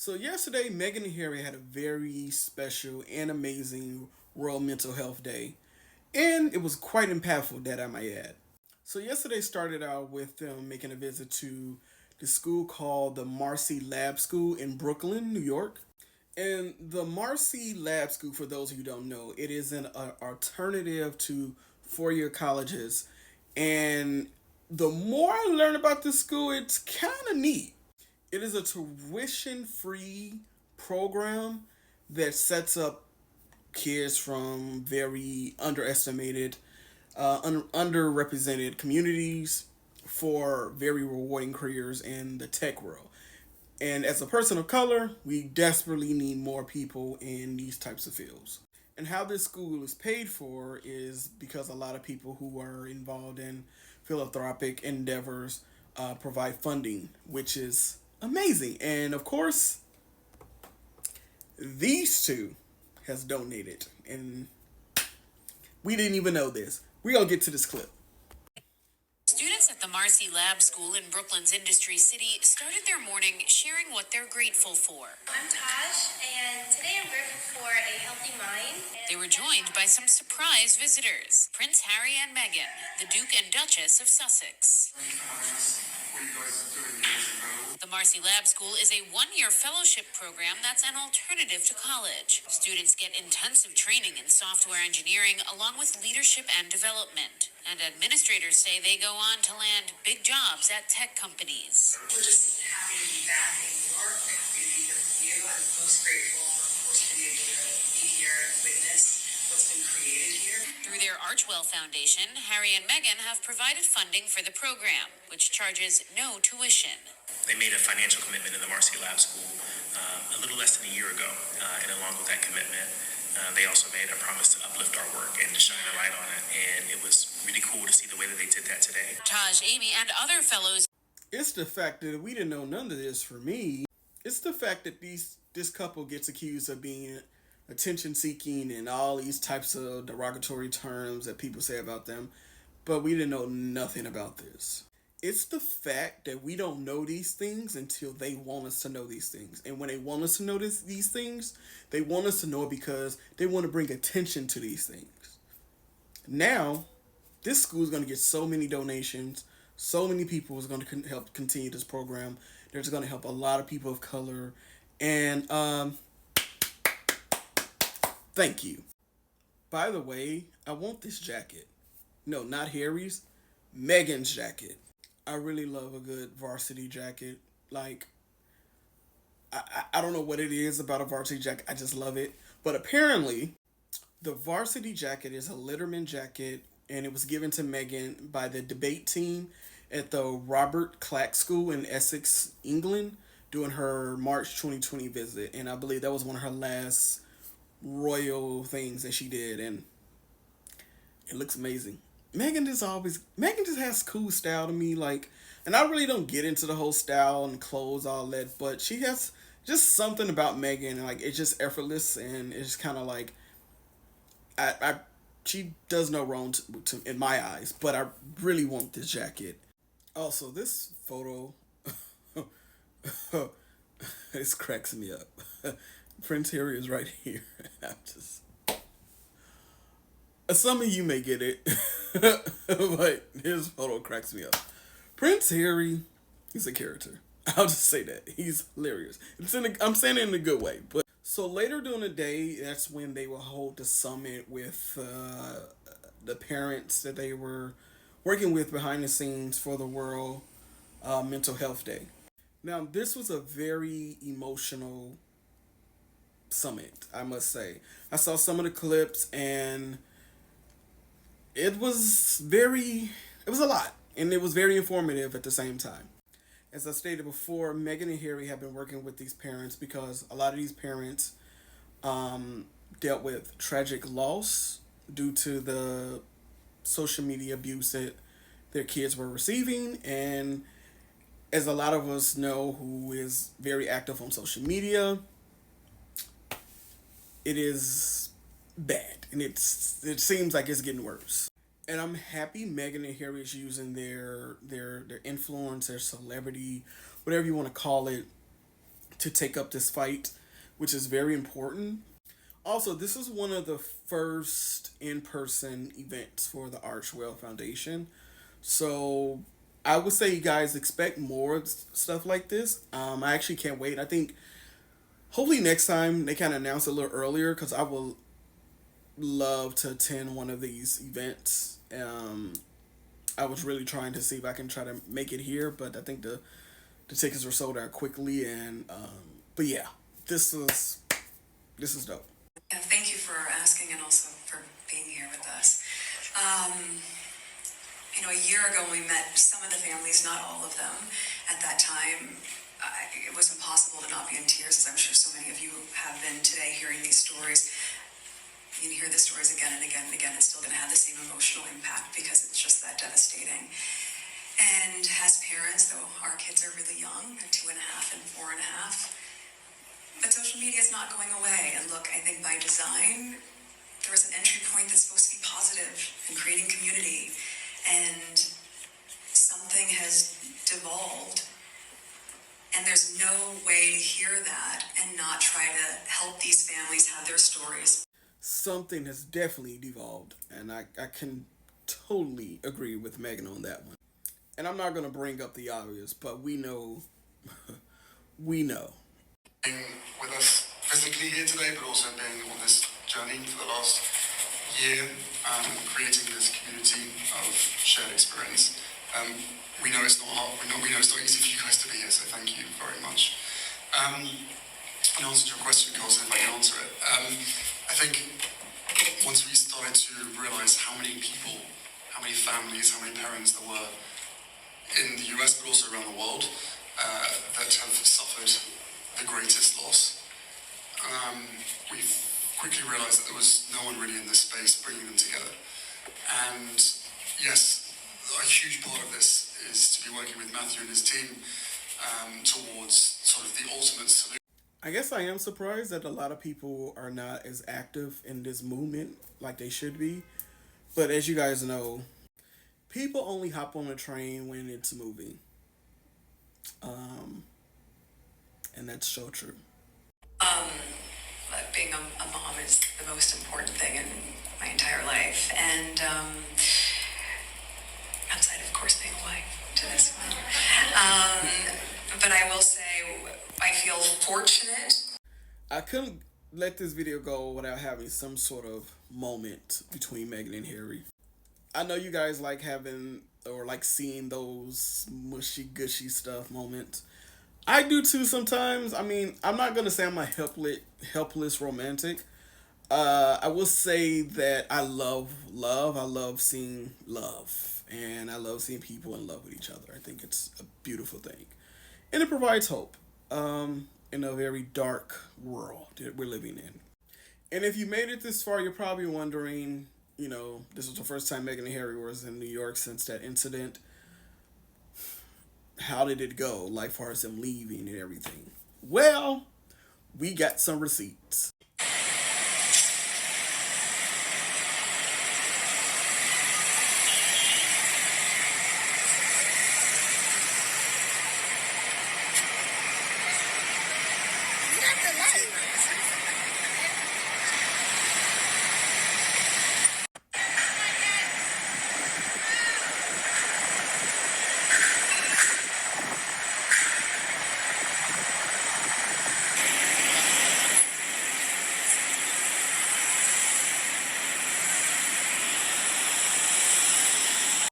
So yesterday, Meghan and Harry had a very special and amazing World Mental Health Day, and it was quite impactful, that I might add. So yesterday started out with them making a visit to the school called the Marcy Lab School in Brooklyn, New York. And the Marcy Lab School, for those of you who don't know, it is an alternative to four-year colleges. And the more I learn about this school, it's kind of neat. It is a tuition free program that sets up kids from very underestimated, underrepresented communities for very rewarding careers in the tech world. And as a person of color, we desperately need more people in these types of fields. And how this school is paid for is because a lot of people who are involved in philanthropic endeavors provide funding, which is amazing. And of course, these two has donated, and we didn't even know this. We're gonna get to this clip. Students at the Marcy Lab School in Brooklyn's Industry City started their morning sharing what they're grateful for. I'm Taj, and today I'm grateful for a healthy mind. They were joined by some surprise visitors, Prince Harry and Meghan, the Duke and Duchess of Sussex. The Marcy Lab School is a one-year fellowship program that's an alternative to college. Students get intensive training in software engineering along with leadership and development. And administrators say they go on to land big jobs at tech companies. We're just happy to be back in New York, happy to be here with you. I'm most grateful, of course, to be able to be here and witness what's been created here. Through their Archie Well Foundation, Harry and Meghan have provided funding for the program, which charges no tuition. They made a financial commitment in the Marcy Lab School a little less than a year ago, and along with that commitment, they also made a promise to uplift our work and to shine a light on it, and it was really cool to see the way that they did that today. Taj, Amy, and other fellows. It's the fact that we didn't know none of this for me. It's the fact that this couple gets accused of being attention seeking and all these types of derogatory terms that people say about them, but we didn't know nothing about this. It's the fact that we don't know these things until they want us to know these things. And when they want us to know these things, they want us to know it because they want to bring attention to these things. Now, this school is going to get so many donations. So many people is going to help continue this program. They're just going to help a lot of people of color. And thank you. By the way, I want this jacket. No, not Harry's. Meghan's jacket. I really love a good varsity jacket. Like, I don't know what it is about a varsity jacket. I just love it. But apparently, the varsity jacket is a Letterman jacket, and it was given to Meghan by the debate team at the Robert Clack School in Essex, England, during her March 2020 visit. And I believe that was one of her last royal things that she did, and it looks amazing. Meghan just has cool style to me, like, and I really don't get into the whole style and clothes, all that, but she has just something about Meghan, and like, it's just effortless, and it's just kind of like, she does no wrong in my eyes, but I really want this jacket. Also, this photo, this cracks me up. Prince Harry is right here. I'm just... Some of you may get it, but his photo cracks me up. Prince Harry, he's a character. I'll just say that. He's hilarious. I'm saying it in a good way. But so later during the day, that's when they will hold the summit with the parents that they were working with behind the scenes for the World Mental Health Day. Now, this was a very emotional summit, I must say. I saw some of the clips, and it was a lot, and it was very informative at the same time. As I stated before, Meghan and Harry have been working with these parents because a lot of these parents dealt with tragic loss due to the social media abuse that their kids were receiving. And as a lot of us know who is very active on social media, it is bad, and it seems like it's getting worse. And I'm happy Meghan and Harry is using their influence, their celebrity, whatever you want to call it, to take up this fight, which is very important. Also, this is one of the first in-person events for the Archie Well Foundation. So I would say you guys expect more stuff like this. I actually can't wait. I think hopefully next time they kind of announce it a little earlier because I will love to attend one of these events. I was really trying to see if I can try to make it here, but I think the tickets were sold out quickly. And but yeah, this is dope. Yeah, thank you for asking and also for being here with us. A year ago we met some of the families, not all of them. At that time, it was impossible to not be in tears, as I'm sure so many of you have been today hearing these stories. You hear the stories again and again and again, it's still going to have the same emotional impact because it's just that devastating. And as parents, though our kids are really young, they're 2.5 and 4.5, but social media is not going away. And look, I think by design, there is an entry point that's supposed to be positive and creating community. And something has devolved. And there's no way to hear that and not try to help these families have their stories. Something has definitely devolved, and I can totally agree with Meghan on that one. And I'm not going to bring up the obvious, but we know. We know. Being with us physically here today, but also being on this journey for the last year, creating this community of shared experience. We know it's not hard. We know it's not easy for you guys to be here, so thank you very much. In answer to your question, Carlson, if I can answer it, I think once we started to realise how many people, how many families, how many parents there were in the US, but also around the world, that have suffered the greatest loss, we've quickly realised that there was no one really in this space bringing them together. And yes, a huge part of this is to be working with Matthew and his team towards sort of the ultimate solution. I guess I am surprised that a lot of people are not as active in this movement like they should be. But as you guys know, people only hop on a train when it's moving. And that's so true. Being a mom is the most important thing in my entire life. And outside, of course, being a wife to this one. But I will say, I feel fortunate. I couldn't let this video go without having some sort of moment between Meghan and Harry. I know you guys like having or like seeing those mushy gushy stuff moments. I do too sometimes. I mean, I'm not gonna say I'm a helpless romantic. I will say that I love love. I love seeing love, and I love seeing people in love with each other. I think it's a beautiful thing, and it provides hope in a very dark world that we're living in. And if you made it this far, you're probably wondering, this was the first time Meghan and Harry was in New York since that incident. How did it go? Like, far as them leaving and everything. Well, we got some receipts. Not the light.